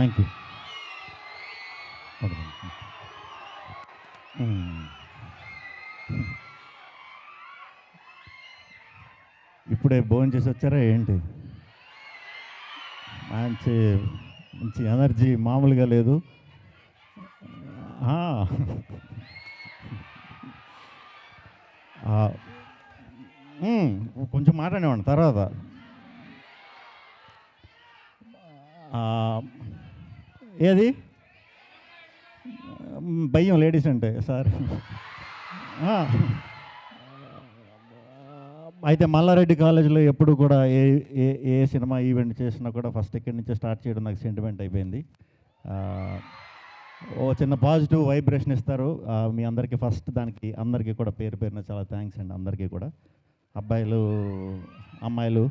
Thank you. ఇప్పుడే భోజనం చేసి వచ్చారా ఏంటి? మంచి మంచి ఎనర్జీ మామూలుగా లేదు. కొంచెం మాట్లాడేవాడిని తర్వాత. ఏది భయం లేడీస్ అంటే సార్. అయితే మల్లారెడ్డి కాలేజీలో ఎప్పుడు కూడా ఏ ఏ ఏ సినిమా ఈవెంట్ చేసినా కూడా ఫస్ట్ ఇక్కడి నుంచే స్టార్ట్ చేయడం నాకు సెంటిమెంట్ అయిపోయింది. ఓ చిన్న పాజిటివ్ వైబ్రేషన్ ఇస్తారు మీ అందరికీ. ఫస్ట్ దానికి అందరికీ కూడా పేరు పేరున చాలా థ్యాంక్స్ అండి అందరికీ కూడా. అబ్బాయిలు అమ్మాయిలు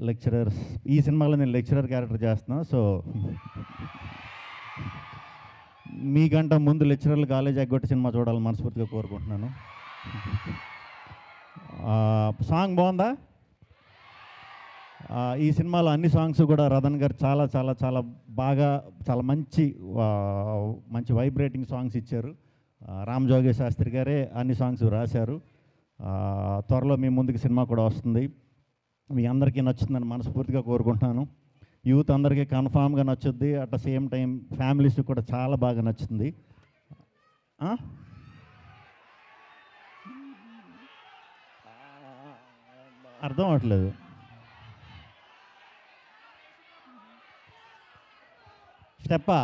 లెక్చరర్స్. ఈ సినిమాలో నేను లెక్చరర్ క్యారెక్టర్ చేస్తున్నాను. సో మీకంట ముందు లెక్చరర్లు కాలేజ్ ఎగ్గొట్టి సినిమా చూడాలని మనస్ఫూర్తిగా కోరుకుంటున్నాను. సాంగ్ బాగుందా? ఈ సినిమాలో అన్ని సాంగ్స్ కూడా రతన్ గారు చాలా చాలా చాలా బాగా చాలా మంచి మంచి వైబ్రేటింగ్ సాంగ్స్ ఇచ్చారు. రామ్ జోగే శాస్త్రి గారే అన్ని సాంగ్స్ రాశారు. త్వరలో మీ ముందుకు సినిమా కూడా వస్తుంది. మీ అందరికీ నచ్చుతుందని మనస్ఫూర్తిగా కోరుకుంటున్నాను. యూత్ అందరికీ కన్ఫామ్గా నచ్చుద్ది. At the same time families కూడా చాలా బాగా నచ్చుతుంది. అర్థం అవ్వట్లేదు. స్టెప్పా?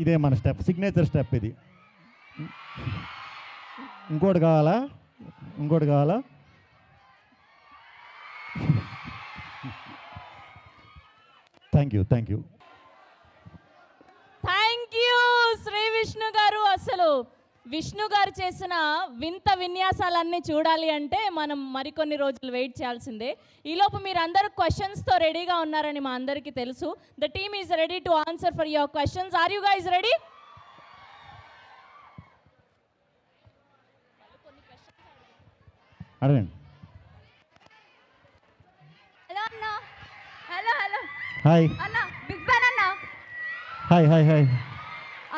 ఇదే మన స్టెప్, సిగ్నేచర్ స్టెప్ ఇది. ఇంకోటి కావాలా? ఇంకోటి కావాలా? Thank you, thank you, thank you Shri Vishnu గారు. అసలు విష్ణు గారు చేసిన వింత విన్యాసాలన్నీ చూడాలి అంటే మనం మరికొన్ని రోజులు వెయిట్ చేయాల్సిందే. ఈలోపు మీరందరూ క్వశ్చన్స్తో రెడీగా ఉన్నారని మా అందరికీ తెలుసు. The team is ready to answer for your questions. Are you guys ready? అడగండి. హలో అన్న. Hello hello. హాయ్ అన్న, బిగ్ ఫ్యాన్ అన్న. Hi hi hi.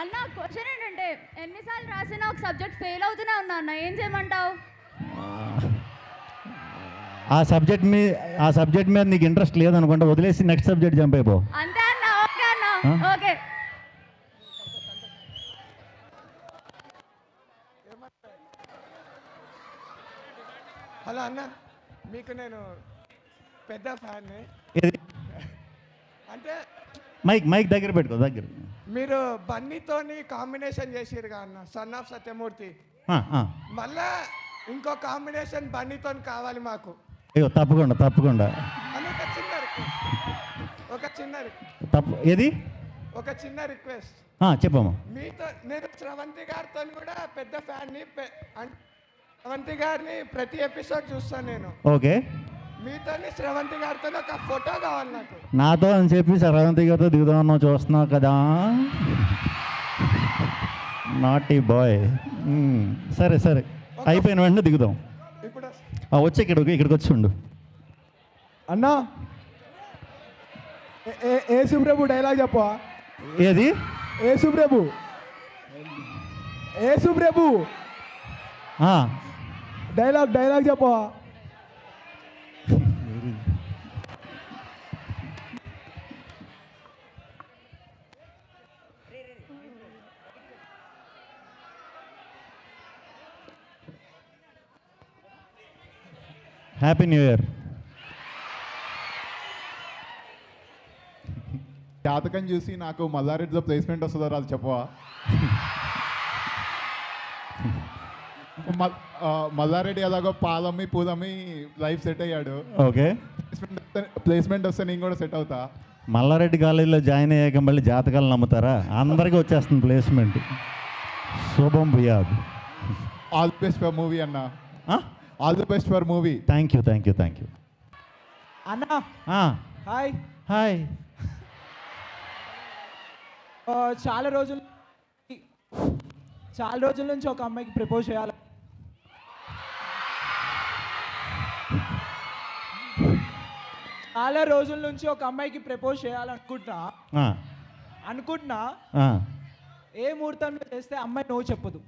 అన్న, క్వశ్చన్ ఏంటంటే ఎన్నిసార్లు రాసినా ఒక సబ్జెక్ట్ ఫెయిల్ అవుతూనే ఉన్నా అన్న, ఏం చేయమంటావు? ఆ సబ్జెక్ట్ మీద నీకు ఇంట్రెస్ట్ లేదనుకుంటా, వదిలేసి నెక్స్ట్ సబ్జెక్ట్ జంప్ అయిపో. అంతే అన్న. ఓకే అన్న. ఓకే. హలో అన్న, మీకు నేను పెద్ద ఫ్యాన్ని. అంటే మైక్ దగ్గర పెట్టుకో. దగ్గర మీరు బన్నీతోని కాంబినేషన్ చేసిరుగా అన్న, సన్ ఆఫ్ సత్యమూర్తి. మళ్ళా ఇంకో కాంబినేషన్ బన్నీతోని కావాలి మాకు. అయ్యో తప్పకుండా తప్పకుండా. అని ఒక చిన్న ఏది? ఒక చిన్న రిక్వెస్ట్ చెప్పమ్మా. మీతో నేను శ్రవంతి గారితో కూడా పెద్ద ఫ్యాన్ని. శ్రవంతి గారిని ప్రతి ఎపిసోడ్ చూస్తాను నేను. ఓకే. మీతో శ్రవంతి గారితో ఒక ఫోటో కావాలి నాకు. నాతో అని చెప్పి శ్రవంతి గారితో దిగుదామన్నావు, చూస్తున్నావు కదా. Naughty boy. సరే సరే, అయిపోయిన వెంటనే దిగుదాం. ఇప్పుడు వచ్చి ఇక్కడికి వచ్చి ఉండు. అన్నా, ఏ సుబ్రభు డైలాగ్ చెప్పవా? ఏది? ఏ సుబ్రభు డైలాగ్ చెప్పవా? Happy new year. జాతకం చూసి నాకు మల్లారెడ్డిలో ప్లేస్మెంట్ వస్తుందో రాదు చెప్పవా? మల్లారెడ్డి ఎలాగో పాలమ్మి పూలమ్మి లైఫ్ సెట్ అయ్యాడు. ఓకే. ప్లేస్మెంట్ వస్తే నేను కూడా సెట్ అవుతా. మల్లారెడ్డి కాలేజీలో జాయిన్ అయ్యాక మళ్ళీ జాతకాలు నమ్ముతారా? అందరికీ వచ్చేస్తుంది ప్లేస్మెంట్. శుభం భూయాద్. All the best for movie అన్న. All the best for movie. Thank you, thank you, thank you. అన్నా హాయ్. హాయ్. చాలా రోజుల నుంచి ఒక అమ్మాయికి ప్రపోజ్ చేయాలి. చాలా రోజుల నుంచి ఒక అమ్మాయికి ప్రపోజ్ చేయాలనుకుంటున్నా ఆ, అనుకుంటున్నా ఆ. ఏ ముహూర్తంలో చేస్తే అమ్మాయి నో చెప్పదు.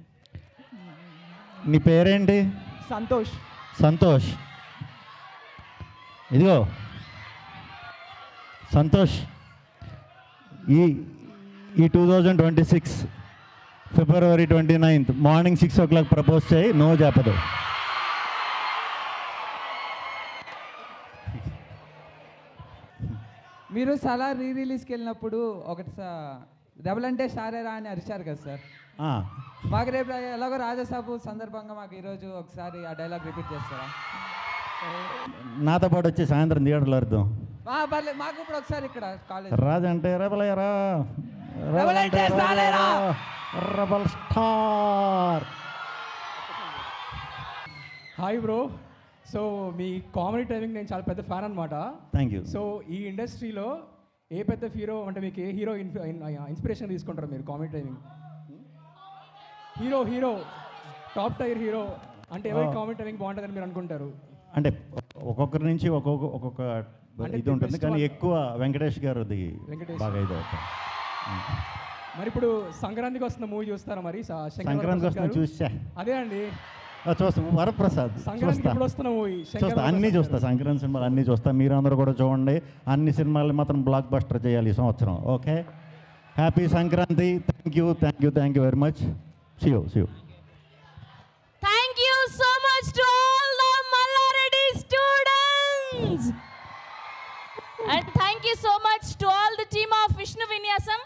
నీ పేరేంటి? సంతోష్. సంతోష్. ఇదిగో సంతోష్, ఈ 2026 February 29th morning 6 o'clock propose చేయి, నో చెప్పదు. మీరు సలా రిలీజ్కి వెళ్ళినప్పుడు ఒకటి డబుల్ అంటే సారేరా అని అరిచారు కదా సార్. ఆ, మాకు రేపు ఎలాగో రాజసాబు సందర్భంగా మాకు ఈరోజు ఒకసారి ఆ డైలాగ్ రిపీట్ చేస్తారా? నాతో పాటు వచ్చి సాయంత్రం థియేటర్లో అర్థం. పర్లేదు, మాకు ఇప్పుడు ఒకసారి ఇక్కడ కాలేజ్. రాజు అంటే రెబలయ్యరా, రెబల్ అంటే సాలేరా. Rebel star. Hi bro. So మీ కామెడీ టైమింగ్ నేను చాలా పెద్ద ఫ్యాన్ అనమాట. Thank you. సో ఈ ఇండస్ట్రీలో ఏ పెద్ద హీరో అంటే మీకు ఏ హీరో ఇన్స్పిరేషన్ తీసుకుంటారు మీరు comedy timing? Hero top tier hero అంటే ఎవరి కామెడీ టైమింగ్ బాగుంటుందని మీరు అనుకుంటారు? అంటే ఒక్కొక్కరి నుంచి ఒక్కొక్క అంటే ఇది ఉంటుంది, best కానీ one. ఎక్కువ వెంకటేష్ గారిది వెంకటేష్. బాగా ఇది అవుతుంది. మరి ఇప్పుడు సంక్రాంతికి వస్తున్న మూవీ చూస్తారా మరి? సంక్రాంతికి వస్తున్నా చూసా, అదే అండి, చూస్తాం. వరప్రసాద్ సంక్రాంతికి చూస్తా ఇప్పుడు వస్తున్న మూవీ చూస్తా, అన్నీ చూస్తా. సంక్రాంతి సినిమాలు అన్నీ చూస్తా. మీరందరూ కూడా చూడండి. అన్ని సినిమాలు మాత్రం బ్లాక్ బస్టర్ చేయాలి ఈ సంవత్సరం. Okay, happy Sankranti. Thank you very much. See you. Thank you so much to all the Mallareddy students. And thank you so much to all the team of Vishnu Vinyasam.